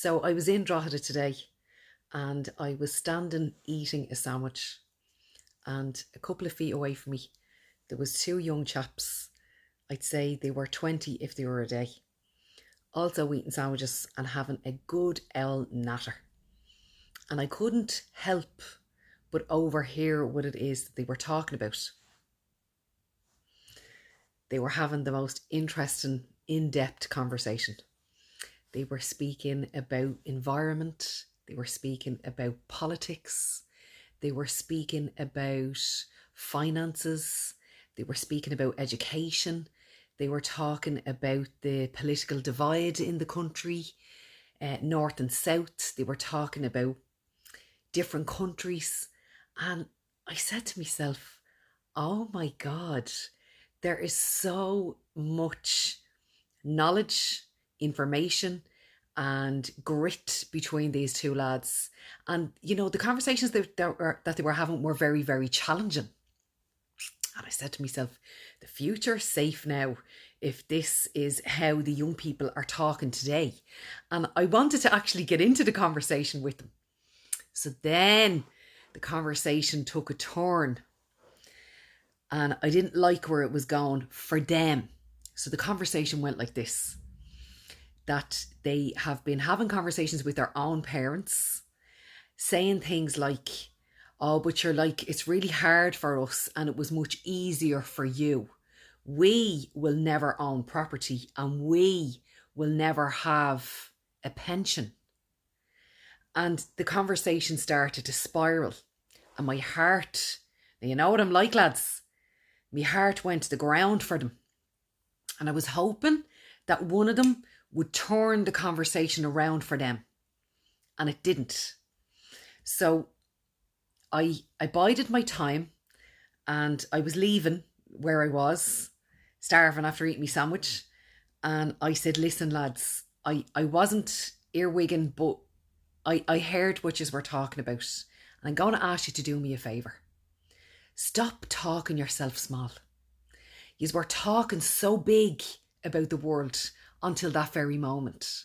So I was in Drogheda today and I was standing eating a sandwich, and a couple of feet away from me there was two young chaps. I'd say they were 20 if they were a day, also eating sandwiches and having a good old natter. And I couldn't help but overhear what it is that they were talking about. They were having the most interesting, in-depth conversation. They were speaking about environment, they were speaking about politics, they were speaking about finances, they were speaking about education, they were talking about the political divide in the country, north and south. They were talking about different countries. And I said to myself, oh my God, there is so much knowledge, information, and grit between these two lads. And, you know, the conversations that they were having were very, very challenging. And I said to myself, the future's safe now if this is how the young people are talking today. And I wanted to actually get into the conversation with them. So then the conversation took a turn and I didn't like where it was going for them. So the conversation went like this: that they have been having conversations with their own parents, saying things like, oh, but you're like, it's really hard for us and it was much easier for you. We will never own property and we will never have a pension. And the conversation started to spiral. And my heart, you know what I'm like, lads? My heart went to the ground for them. And I was hoping that one of them would turn the conversation around for them. And it didn't. So I bided my time and I was leaving where I was, starving after eating my sandwich. And I said, listen, lads, I wasn't earwigging, but I heard what you were talking about. And I'm going to ask you to do me a favour. Stop talking yourself small. You were talking so big about the world until that very moment.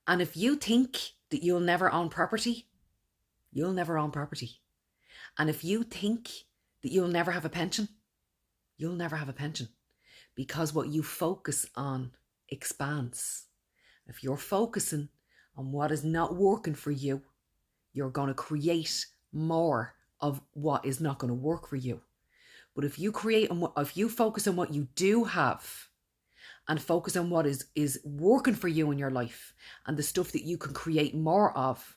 And if you think that you'll never own property, you'll never own property. And if you think that you'll never have a pension, you'll never have a pension. Because what you focus on expands. If you're focusing on what is not working for you, you're going to create more of what is not going to work for you. But if you focus on what you do have and focus on what is working for you in your life and the stuff that you can create more of,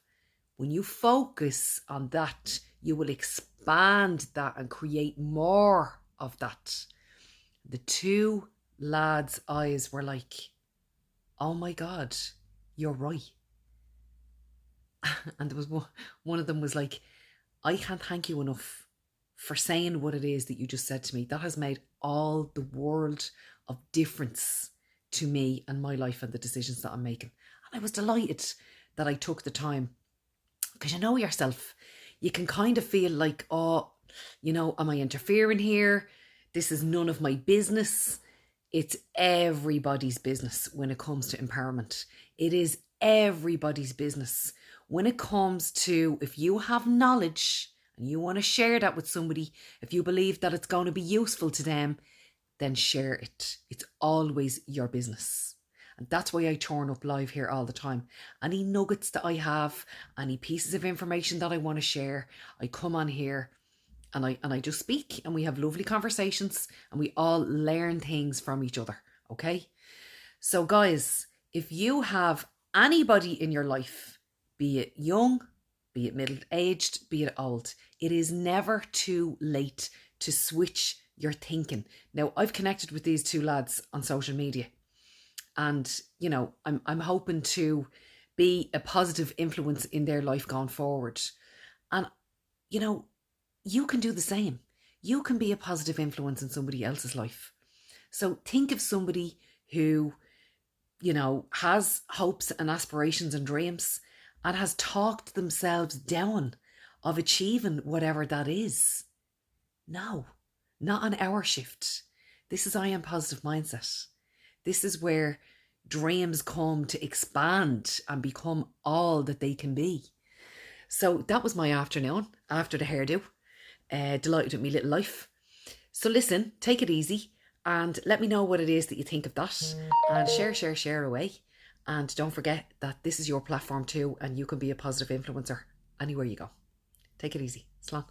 when you focus on that, you will expand that and create more of that. The two lads' eyes were like, oh my God, you're right. And there was one of them was like, I can't thank you enough for saying what it is that you just said to me. That has made all the world of difference to me and my life and the decisions that I'm making. And I was delighted that I took the time, because you know yourself, you can kind of feel like, oh, you know, am I interfering here? This is none of my business. It's everybody's business when it comes to empowerment. It is everybody's business. When it comes to, if you have knowledge and you want to share that with somebody, if you believe that it's going to be useful to them, then share it. It's always your business. And that's why I turn up live here all the time. Any nuggets that I have, any pieces of information that I want to share, I come on here and I just speak, and we have lovely conversations and we all learn things from each other. Okay? So guys, if you have anybody in your life, be it young, be it middle-aged, be it old, it is never too late to switch your thinking. Now, I've connected with these two lads on social media, and, you know, I'm hoping to be a positive influence in their life going forward. And, you know, you can do the same. You can be a positive influence in somebody else's life. So think of somebody who, you know, has hopes and aspirations and dreams and has talked themselves down of achieving whatever that is. No, not on our shift. This is I Am Positive Mindset. This is where dreams come to expand and become all that they can be. So that was my afternoon after the hairdo. Delighted with my little life. So listen, take it easy and let me know what it is that you think of that, and share away. And don't forget that this is your platform too, and you can be a positive influencer anywhere you go. Take it easy. Slán.